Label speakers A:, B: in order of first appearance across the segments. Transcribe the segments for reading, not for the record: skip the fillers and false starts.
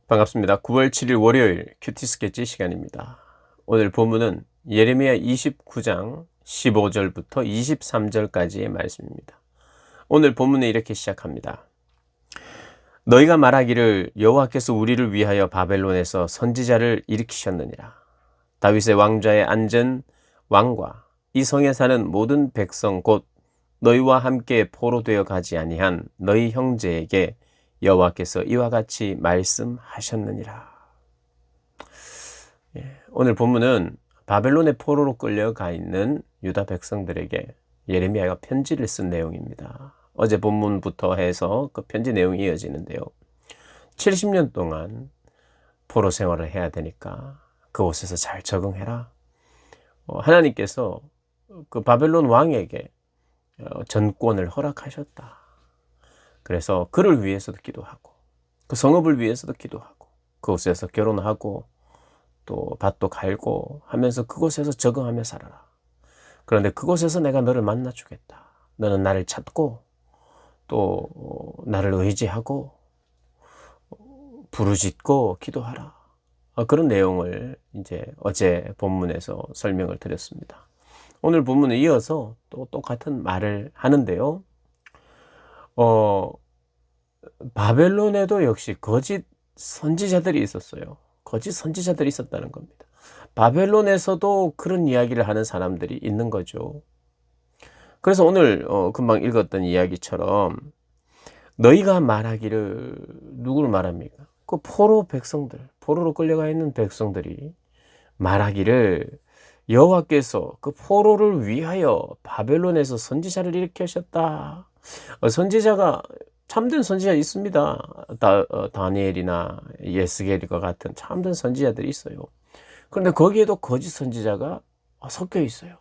A: 반갑습니다. 9월 7일 월요일 큐티 스케치 시간입니다. 오늘 본문은 예레미야 29장 15절부터 23절까지의 말씀입니다. 오늘 본문은 이렇게 시작합니다. 너희가 말하기를 여호와께서 우리를 위하여 바벨론에서 선지자를 일으키셨느니라. 다윗의 왕좌에 앉은 왕과 이 성에 사는 모든 백성 곧 너희와 함께 포로되어 가지 아니한 너희 형제에게 여호와께서 이와 같이 말씀하셨느니라. 오늘 본문은 바벨론의 포로로 끌려가 있는 유다 백성들에게 예레미야가 편지를 쓴 내용입니다. 어제 본문부터 해서 그 편지 내용이 이어지는데요. 70년 동안 포로 생활을 해야 되니까 그곳에서 잘 적응해라. 하나님께서 그 바벨론 왕에게 전권을 허락하셨다. 그래서 그를 위해서도 기도하고 그 성읍을 위해서도 기도하고 그곳에서 결혼하고 또 밭도 갈고 하면서 그곳에서 적응하며 살아라. 그런데 그곳에서 내가 너를 만나 주겠다. 너는 나를 찾고 또 나를 의지하고 부르짖고 기도하라. 그런 내용을 이제 어제 본문에서 설명을 드렸습니다. 오늘 본문에 이어서 또 똑같은 말을 하는데요. 바벨론에도 역시 거짓 선지자들이 있었어요. 거짓 선지자들이 있었다는 겁니다. 바벨론에서도 그런 이야기를 하는 사람들이 있는 거죠. 그래서 오늘 금방 읽었던 이야기처럼 너희가 말하기를 누구를 말합니까? 그 포로 백성들, 포로로 끌려가 있는 백성들이 말하기를 여호와께서 그 포로를 위하여 바벨론에서 선지자를 일으키셨다. 선지자가 참된 선지자 있습니다. 다니엘이나 예스겔과 같은 참된 선지자들이 있어요. 그런데 거기에도 거짓 선지자가 섞여 있어요.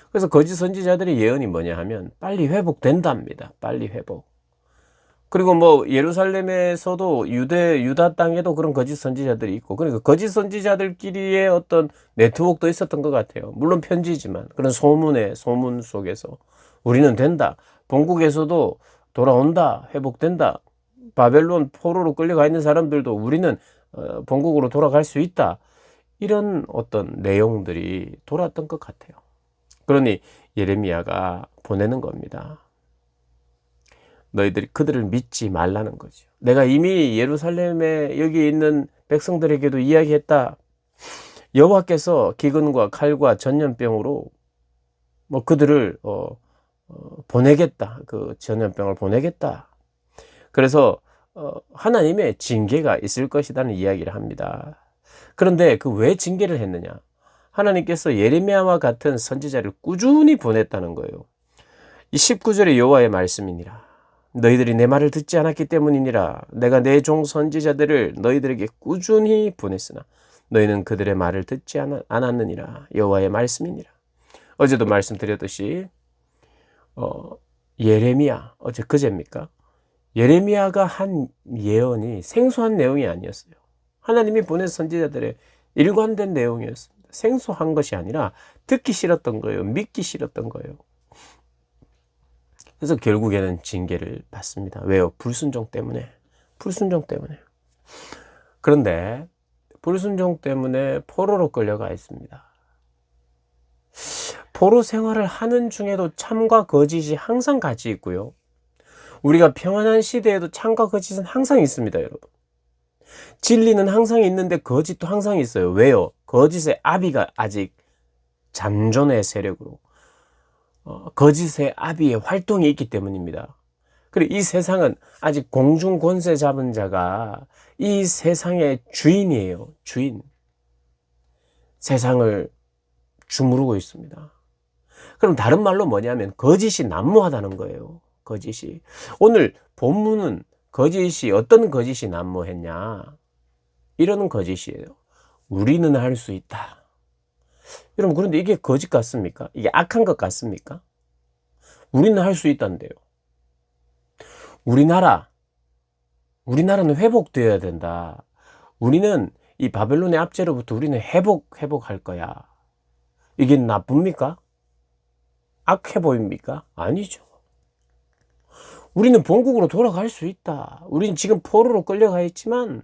A: 그래서 거짓 선지자들의 예언이 뭐냐 하면 빨리 회복된답니다. 빨리 회복. 그리고 뭐 예루살렘에서도 유다 땅에도 그런 거짓 선지자들이 있고, 그러니까 거짓 선지자들끼리의 어떤 네트워크도 있었던 것 같아요. 물론 편지지만 그런 소문 속에서 우리는 된다. 본국에서도 돌아온다. 회복된다. 바벨론 포로로 끌려가 있는 사람들도 우리는 본국으로 돌아갈 수 있다. 이런 어떤 내용들이 돌았던 것 같아요. 그러니 예레미야가 보내는 겁니다. 너희들이 그들을 믿지 말라는 거죠. 내가 이미 예루살렘에 여기 있는 백성들에게도 이야기했다. 여호와께서 기근과 칼과 전염병으로 뭐 그들을 보내겠다. 그 전염병을 보내겠다. 그래서 하나님의 징계가 있을 것이라는 이야기를 합니다. 그런데 그 왜 징계를 했느냐? 하나님께서 예레미야와 같은 선지자를 꾸준히 보냈다는 거예요. 이 19절의 여호와의 말씀이니라. 너희들이 내 말을 듣지 않았기 때문이니라. 내가 내 종 선지자들을 너희들에게 꾸준히 보냈으나 너희는 그들의 말을 듣지 않았느니라. 여호와의 말씀이니라. 어제도 말씀드렸듯이 예레미야, 어제 그제입니까? 예레미야가 한 예언이 생소한 내용이 아니었어요. 하나님이 보낸 선지자들의 일관된 내용이었습니다. 생소한 것이 아니라 듣기 싫었던 거예요. 믿기 싫었던 거예요. 그래서 결국에는 징계를 받습니다. 왜요? 불순종 때문에. 불순종 때문에. 그런데 불순종 때문에 포로로 끌려가 있습니다. 포로 생활을 하는 중에도 참과 거짓이 항상 같이 있고요. 우리가 평안한 시대에도 참과 거짓은 항상 있습니다, 여러분. 진리는 항상 있는데 거짓도 항상 있어요. 왜요? 거짓의 아비가 아직 잠존의 세력으로 거짓의 아비의 활동이 있기 때문입니다. 그리고 이 세상은 아직 공중 권세 잡은 자가 이 세상의 주인이에요. 주인. 세상을 주무르고 있습니다. 그럼 다른 말로 뭐냐면 거짓이 난무하다는 거예요. 거짓이. 오늘 본문은 거짓이 어떤 거짓이 난무했냐? 이런 거짓이에요. 우리는 할 수 있다. 여러분, 그런데 이게 거짓 같습니까? 이게 악한 것 같습니까? 우리는 할 수 있다는데요. 우리나라는 회복되어야 된다. 우리는 이 바벨론의 압제로부터 우리는 회복할 거야. 이게 나쁩니까? 악해 보입니까? 아니죠. 우리는 본국으로 돌아갈 수 있다. 우리는 지금 포로로 끌려가 있지만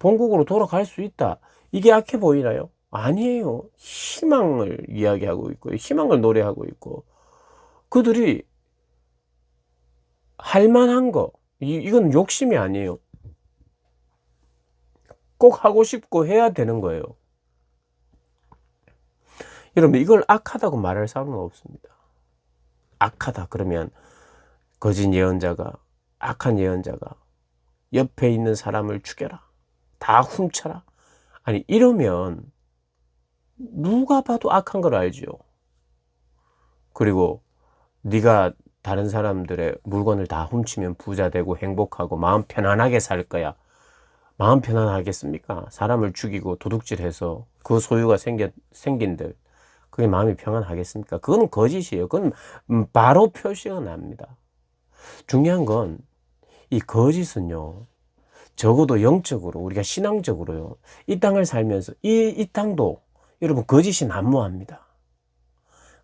A: 본국으로 돌아갈 수 있다. 이게 악해 보이나요? 아니에요. 희망을 이야기하고 있고 희망을 노래하고 있고 그들이 할 만한 거 이건 욕심이 아니에요. 꼭 하고 싶고 해야 되는 거예요. 여러분 이걸 악하다고 말할 사람은 없습니다. 악하다 그러면 거짓 예언자가 악한 예언자가 옆에 있는 사람을 죽여라. 다 훔쳐라. 아니 이러면 누가 봐도 악한 걸 알죠. 그리고 네가 다른 사람들의 물건을 다 훔치면 부자 되고 행복하고 마음 편안하게 살 거야. 마음 편안하겠습니까? 사람을 죽이고 도둑질해서 그 소유가 생긴들 그게 마음이 평안하겠습니까? 그건 거짓이에요. 그건 바로 표시가 납니다. 중요한 건 이 거짓은요. 적어도 영적으로 우리가 신앙적으로요. 이 땅을 살면서 이 땅도 여러분 거짓이 난무합니다.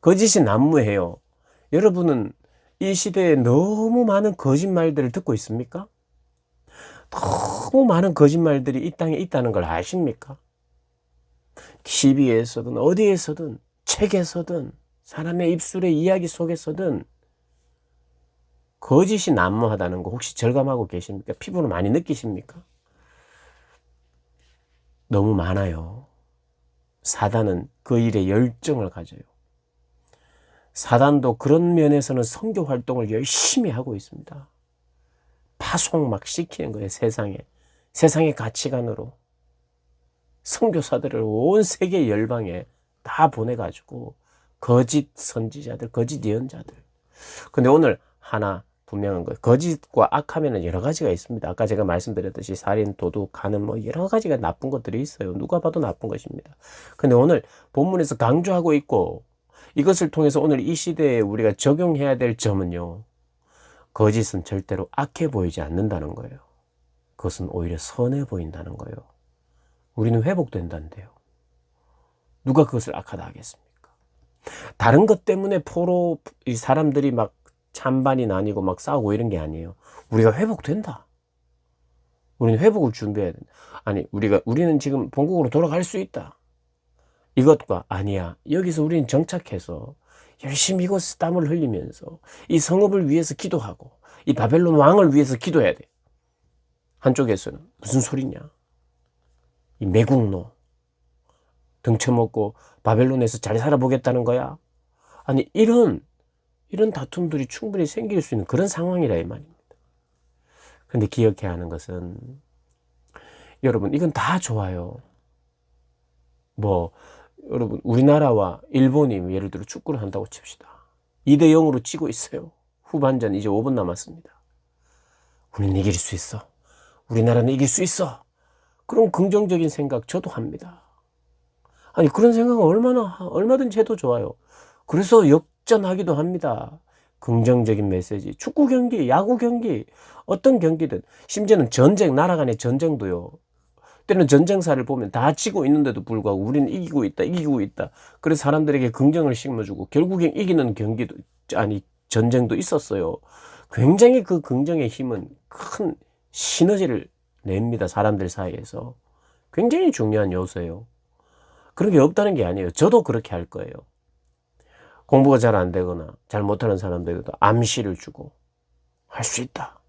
A: 거짓이 난무해요. 여러분은 이 시대에 너무 많은 거짓말들을 듣고 있습니까? 너무 많은 거짓말들이 이 땅에 있다는 걸 아십니까? TV에서든 어디에서든 책에서든 사람의 입술의 이야기 속에서든 거짓이 난무하다는 거 혹시 절감하고 계십니까? 피부로 많이 느끼십니까? 너무 많아요. 사단은 그 일에 열정을 가져요. 사단도 그런 면에서는 선교 활동을 열심히 하고 있습니다. 파송 막 시키는 거예요. 세상의 가치관으로 선교사들을 온 세계 열방에 다 보내가지고 거짓 선지자들, 거짓 예언자들. 근데 오늘 하나 분명한 거예요. 거짓과 악하면은 여러 가지가 있습니다. 아까 제가 말씀드렸듯이 살인, 도둑, 간음 뭐 여러 가지가 나쁜 것들이 있어요. 누가 봐도 나쁜 것입니다. 근데 오늘 본문에서 강조하고 있고 이것을 통해서 오늘 이 시대에 우리가 적용해야 될 점은요. 거짓은 절대로 악해 보이지 않는다는 거예요. 그것은 오히려 선해 보인다는 거예요. 우리는 회복된다는데요. 누가 그것을 악하다 하겠습니까? 다른 것 때문에 이 사람들이 막 찬반이 나뉘고 막 싸우고 이런 게 아니에요. 우리가 회복된다. 우리는 회복을 준비해야 된다. 아니, 우리는 지금 본국으로 돌아갈 수 있다. 이것과 아니야. 여기서 우리는 정착해서 열심히 이곳에 땀을 흘리면서 이 성읍을 위해서 기도하고 이 바벨론 왕을 위해서 기도해야 돼. 한쪽에서는 무슨 소리냐? 이 매국노 등쳐먹고 바벨론에서 잘 살아보겠다는 거야? 아니 이런 다툼들이 충분히 생길 수 있는 그런 상황이라 이 말입니다. 근데 기억해야 하는 것은 여러분 이건 다 좋아요. 여러분 우리나라와 일본이 예를 들어 축구를 한다고 칩시다. 2대 0으로 지고 있어요. 후반전 이제 5분 남았습니다. 우리는 이길 수 있어. 우리나라는 이길 수 있어. 그런 긍정적인 생각 저도 합니다. 아니 그런 생각은 얼마든지 해도 좋아요. 그래서 역전하기도 합니다. 긍정적인 메시지. 축구 경기, 야구 경기, 어떤 경기든 심지어는 전쟁, 나라 간의 전쟁도요. 때는 전쟁사를 보면 다 지고 있는데도 불구하고 우리는 이기고 있다. 그래서 사람들에게 긍정을 심어주고 결국엔 이기는 전쟁도 있었어요. 굉장히 그 긍정의 힘은 큰 시너지를 냅니다. 사람들 사이에서. 굉장히 중요한 요소예요. 그런 게 없다는 게 아니에요. 저도 그렇게 할 거예요. 공부가 잘 안 되거나 잘 못하는 사람들에게도 암시를 주고 할 수 있다.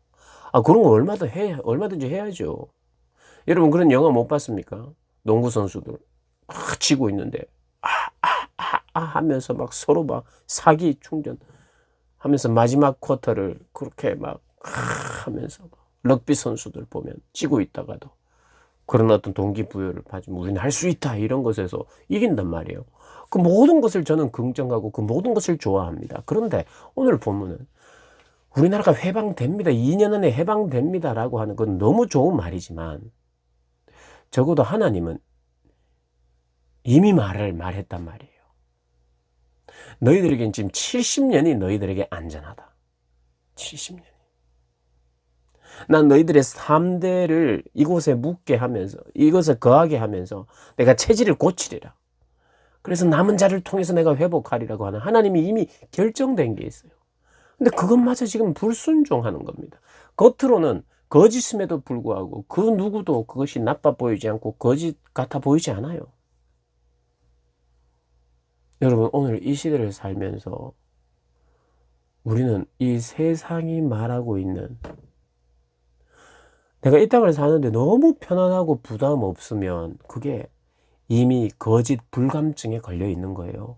A: 그런 거 얼마든지 해야죠. 여러분 그런 영화 못 봤습니까? 농구 선수들 막 치고 있는데 하면서 막 서로 막 사기 충전 하면서 마지막 쿼터를 그렇게 막 하면서 럭비 선수들 보면 치고 있다가도 그런 어떤 동기부여를 가지고 우리는 할 수 있다 이런 것에서 이긴단 말이에요. 그 모든 것을 저는 긍정하고 그 모든 것을 좋아합니다. 그런데 오늘 본문은 우리나라가 해방됩니다. 2년 안에 해방됩니다라고 하는 건 너무 좋은 말이지만 적어도 하나님은 이미 말했단 말이에요. 너희들에겐 지금 70년이 너희들에게 안전하다. 70년이. 난 너희들의 3대를 이곳에 묵게 하면서 이것을 거하게 하면서 내가 체질을 고치리라. 그래서 남은 자를 통해서 내가 회복하리라고 하는 하나님이 이미 결정된 게 있어요. 근데 그것마저 지금 불순종하는 겁니다. 겉으로는 거짓임에도 불구하고 그 누구도 그것이 나빠 보이지 않고 거짓 같아 보이지 않아요. 여러분, 오늘 이 시대를 살면서 우리는 이 세상이 말하고 있는, 내가 이 땅을 사는데 너무 편안하고 부담 없으면 그게 이미 거짓 불감증에 걸려 있는 거예요.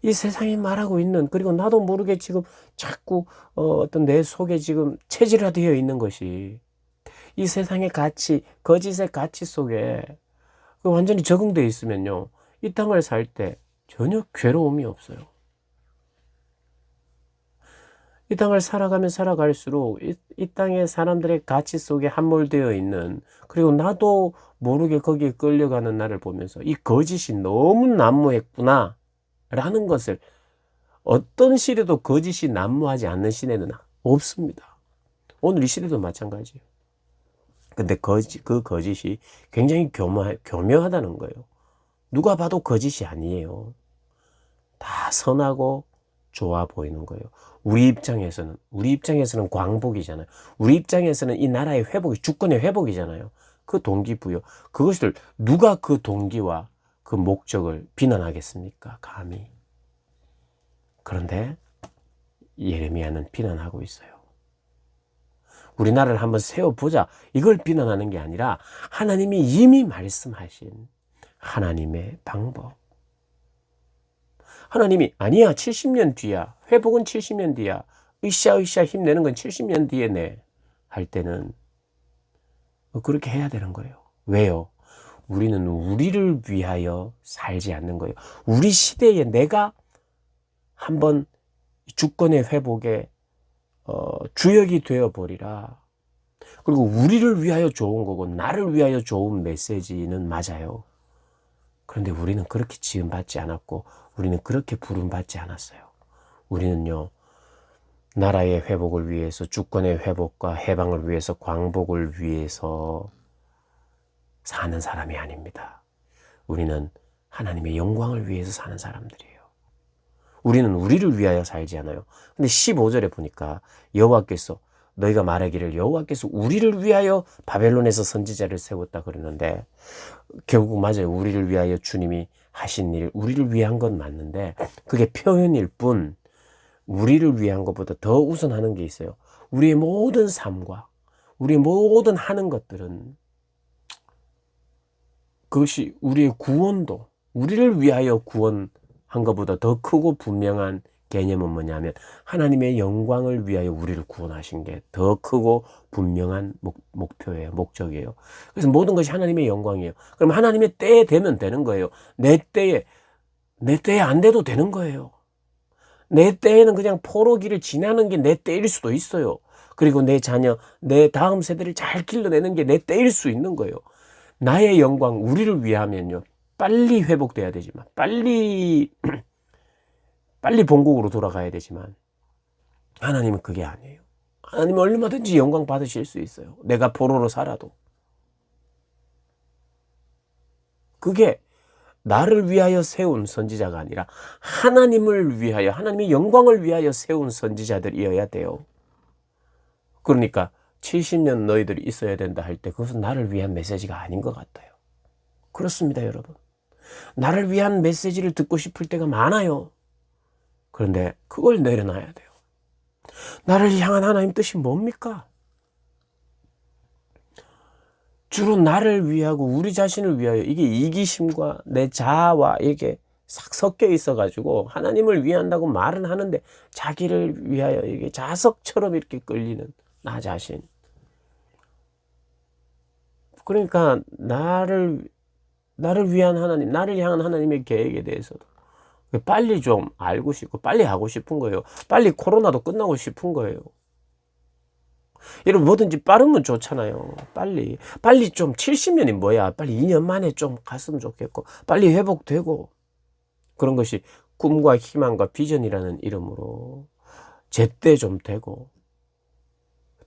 A: 이 세상이 말하고 있는, 그리고 나도 모르게 지금 자꾸 어떤 내 속에 지금 체질화되어 있는 것이 이 세상의 가치, 거짓의 가치 속에 완전히 적응되어 있으면요, 이 땅을 살 때 전혀 괴로움이 없어요. 이 땅을 살아가면 살아갈수록 이 땅의 사람들의 가치 속에 함몰되어 있는, 그리고 나도 모르게 거기에 끌려가는 나를 보면서 이 거짓이 너무 난무했구나 라는 것을, 어떤 시대도 거짓이 난무하지 않는 시대는 없습니다. 오늘 이 시대도 마찬가지예요. 근데 그 거짓이 굉장히 교묘하다는 거예요. 누가 봐도 거짓이 아니에요. 다 선하고 좋아 보이는 거예요. 우리 입장에서는 광복이잖아요. 우리 입장에서는 이 나라의 회복이, 주권의 회복이잖아요. 그 동기부여, 그것을 누가 그 동기와 그 목적을 비난하겠습니까? 감히. 그런데 예레미야는 비난하고 있어요. 우리나라를 한번 세워보자, 이걸 비난하는 게 아니라 하나님이 이미 말씀하신 하나님의 방법. 하나님이 아니야, 70년 뒤야, 회복은 70년 뒤야, 으쌰으쌰 힘내는 건 70년 뒤에 내 할 때는 그렇게 해야 되는 거예요. 왜요? 우리는 우리를 위하여 살지 않는 거예요. 우리 시대에 내가 한번 주권의 회복에 주역이 되어버리라. 그리고 우리를 위하여 좋은 거고 나를 위하여 좋은 메시지는 맞아요. 그런데 우리는 그렇게 지음받지 않았고 우리는 그렇게 부름받지 않았어요. 우리는요, 나라의 회복을 위해서, 주권의 회복과 해방을 위해서, 광복을 위해서 사는 사람이 아닙니다. 우리는 하나님의 영광을 위해서 사는 사람들이에요. 우리는 우리를 위하여 살지 않아요. 근데 15절에 보니까 여호와께서, 너희가 말하기를 여호와께서 우리를 위하여 바벨론에서 선지자를 세웠다 그러는데, 결국 맞아요. 우리를 위하여 주님이 하신 일, 우리를 위한 건 맞는데 그게 표현일 뿐, 우리를 위한 것보다 더 우선하는 게 있어요. 우리의 모든 삶과 우리의 모든 하는 것들은, 그것이 우리의 구원도, 우리를 위하여 구원한 것보다 더 크고 분명한 개념은 뭐냐면 하나님의 영광을 위하여 우리를 구원하신 게 더 크고 분명한 목표예요. 목적이에요. 그래서 모든 것이 하나님의 영광이에요. 그럼 하나님의 때에 되면 되는 거예요. 내 때에 안 돼도 되는 거예요. 내 때에는 그냥 포로기를 지나는 게 내 때일 수도 있어요. 그리고 내 자녀, 내 다음 세대를 잘 길러내는 게 내 때일 수 있는 거예요. 나의 영광, 우리를 위하면요, 빨리 회복돼야 되지만, 빨리 본국으로 돌아가야 되지만, 하나님은 그게 아니에요. 하나님은 얼마든지 영광 받으실 수 있어요. 내가 포로로 살아도. 그게 나를 위하여 세운 선지자가 아니라 하나님을 위하여, 하나님의 영광을 위하여 세운 선지자들이어야 돼요. 그러니까 70년 너희들이 있어야 된다 할 때 그것은 나를 위한 메시지가 아닌 것 같아요. 그렇습니다, 여러분. 나를 위한 메시지를 듣고 싶을 때가 많아요. 그런데 그걸 내려놔야 돼요. 나를 향한 하나님 뜻이 뭡니까? 주로 나를 위하고 우리 자신을 위하여, 이게 이기심과 내 자아와 이게 싹 섞여 있어가지고 하나님을 위한다고 말은 하는데 자기를 위하여 이게 자석처럼 이렇게 끌리는 나 자신. 그러니까 나를 위한 하나님, 나를 향한 하나님의 계획에 대해서도 빨리 좀 알고 싶고 빨리 하고 싶은 거예요. 빨리 코로나도 끝나고 싶은 거예요. 여러분, 뭐든지 빠르면 좋잖아요. 빨리 좀, 70년이 뭐야, 빨리 2년 만에 좀 갔으면 좋겠고 빨리 회복되고, 그런 것이 꿈과 희망과 비전이라는 이름으로 제때 좀 되고,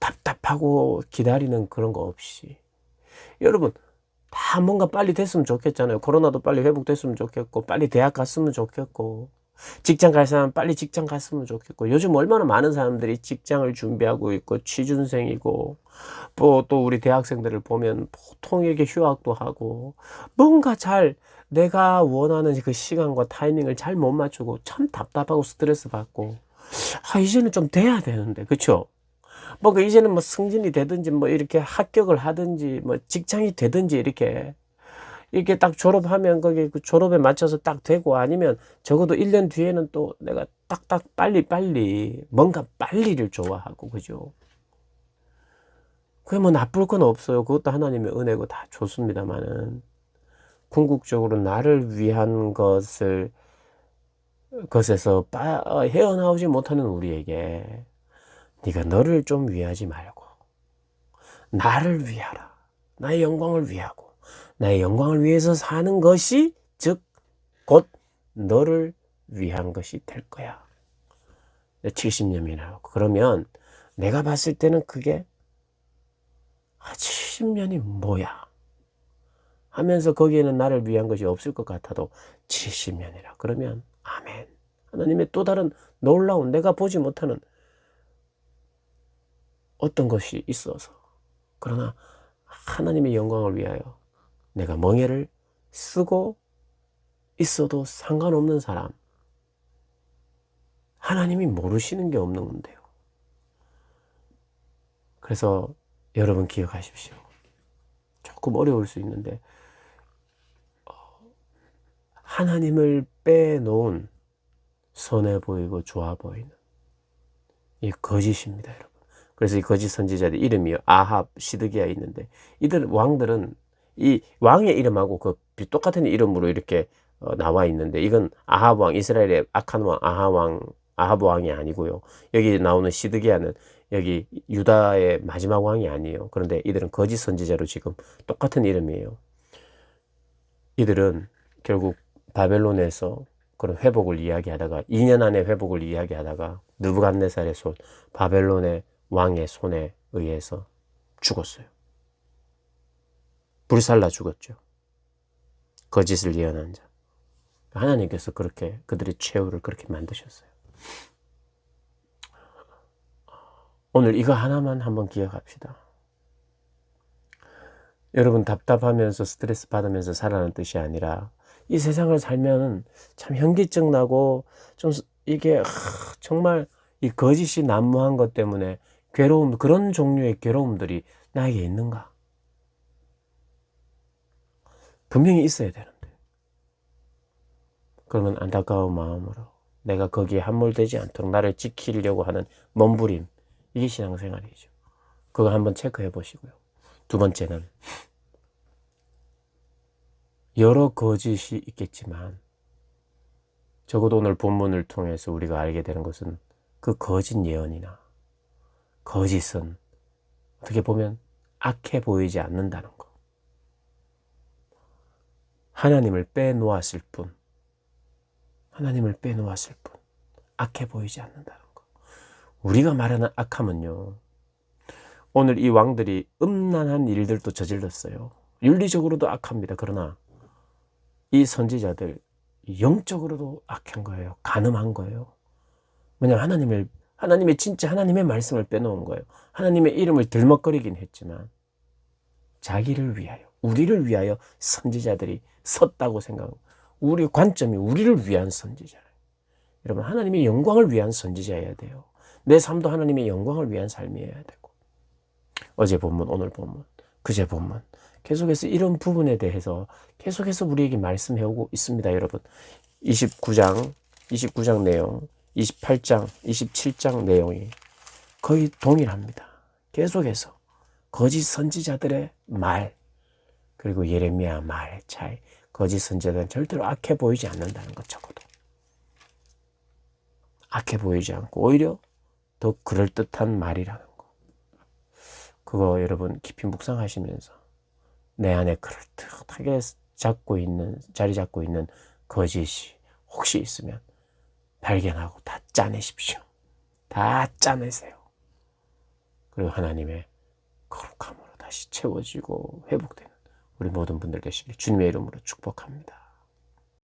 A: 답답하고 기다리는 그런 거 없이, 여러분 다 뭔가 빨리 됐으면 좋겠잖아요. 코로나도 빨리 회복됐으면 좋겠고 빨리 대학 갔으면 좋겠고 직장 갈 사람 빨리 직장 갔으면 좋겠고, 요즘 얼마나 많은 사람들이 직장을 준비하고 있고 취준생이고, 또 우리 대학생들을 보면 보통 이렇게 휴학도 하고, 뭔가 잘 내가 원하는 그 시간과 타이밍을 잘 못 맞추고 참 답답하고 스트레스 받고, 이제는 좀 돼야 되는데, 그쵸? 그 이제는 뭐 승진이 되든지 뭐 이렇게 합격을 하든지 뭐 직장이 되든지 이렇게 딱 졸업하면 거기 그 졸업에 맞춰서 딱 되고, 아니면 적어도 1년 뒤에는 또 내가 딱딱 빨리 뭔가 빨리를 좋아하고, 그죠? 그게 뭐 나쁠 건 없어요. 그것도 하나님의 은혜고 다 좋습니다만은, 궁극적으로 나를 위한 것에서 헤어나오지 못하는 우리에게, 네가 너를 좀 위하지 말고 나를 위하라. 나의 영광을 위하고 나의 영광을 위해서 사는 것이 즉 곧 너를 위한 것이 될 거야. 70년이라고. 그러면 내가 봤을 때는 그게 70년이 뭐야 하면서 거기에는 나를 위한 것이 없을 것 같아도 70년이라 그러면 아멘. 하나님의 또 다른 놀라운 내가 보지 못하는 어떤 것이 있어서, 그러나 하나님의 영광을 위하여 내가 멍에를 쓰고 있어도 상관없는 사람, 하나님이 모르시는 게 없는 건데요. 그래서 여러분 기억하십시오. 조금 어려울 수 있는데 하나님을 빼놓은 선해 보이고 좋아 보이는 이 거짓입니다, 여러분. 그래서 이 거짓 선지자들 이름이 아합, 시드기야 있는데, 이들 왕들은 이 왕의 이름하고 그 똑같은 이름으로 이렇게 나와 있는데, 이건 아합 왕, 이스라엘의 악한 왕 아합 왕이 아니고요. 여기 나오는 시드기야는 여기 유다의 마지막 왕이 아니에요. 그런데 이들은 거짓 선지자로 지금 똑같은 이름이에요. 이들은 결국 바벨론에서 그런 회복을 이야기하다가 2년 안에 회복을 이야기하다가 느부갓네살의 손, 바벨론의 왕의 손에 의해서 죽었어요. 불살라 죽었죠. 거짓을 예언한 자. 하나님께서 그렇게 그들의 최후를 그렇게 만드셨어요. 오늘 이거 하나만 한번 기억합시다. 여러분 답답하면서 스트레스 받으면서 살아가는 뜻이 아니라, 이 세상을 살면 참 현기증 나고 좀 이게 정말 이 거짓이 난무한 것 때문에 괴로움, 그런 종류의 괴로움들이 나에게 있는가? 분명히 있어야 되는데, 그러면 안타까운 마음으로 내가 거기에 함몰되지 않도록 나를 지키려고 하는 몸부림, 이게 신앙생활이죠. 그거 한번 체크해 보시고요. 두 번째는, 여러 거짓이 있겠지만 적어도 오늘 본문을 통해서 우리가 알게 되는 것은, 그 거짓 예언이나 거짓은 어떻게 보면 악해 보이지 않는다는 거. 하나님을 빼놓았을 뿐, 악해 보이지 않는다는 거. 우리가 말하는 악함은요, 오늘 이 왕들이 음란한 일들도 저질렀어요. 윤리적으로도 악합니다. 그러나 이 선지자들 영적으로도 악한 거예요. 간음한 거예요. 왜냐하면 하나님의 말씀을 빼놓은 거예요. 하나님의 이름을 들먹거리긴 했지만 자기를 위하여, 우리를 위하여 선지자들이 섰다고 생각하고, 우리 관점이 우리를 위한 선지자예요. 여러분, 하나님의 영광을 위한 선지자여야 돼요. 내 삶도 하나님의 영광을 위한 삶이어야 되고, 어제 본문, 오늘 본문, 그제 본문, 계속해서 이런 부분에 대해서 계속해서 우리에게 말씀해오고 있습니다. 여러분, 29장 내용, 28장, 27장 내용이 거의 동일합니다. 계속해서 거짓 선지자들의 말, 그리고 예레미야 말의 차이. 거짓 선지자들은 절대로 악해 보이지 않는다는 것, 적어도 악해 보이지 않고 오히려 더 그럴듯한 말이라는 거. 그거 여러분 깊이 묵상하시면서 내 안에 그럴듯하게 자리 잡고 있는 거짓이 혹시 있으면 발견하고 다 짜내십시오. 다 짜내세요. 그리고 하나님의 거룩함으로 다시 채워지고 회복되는 우리 모든 분들 되시길 주님의 이름으로 축복합니다.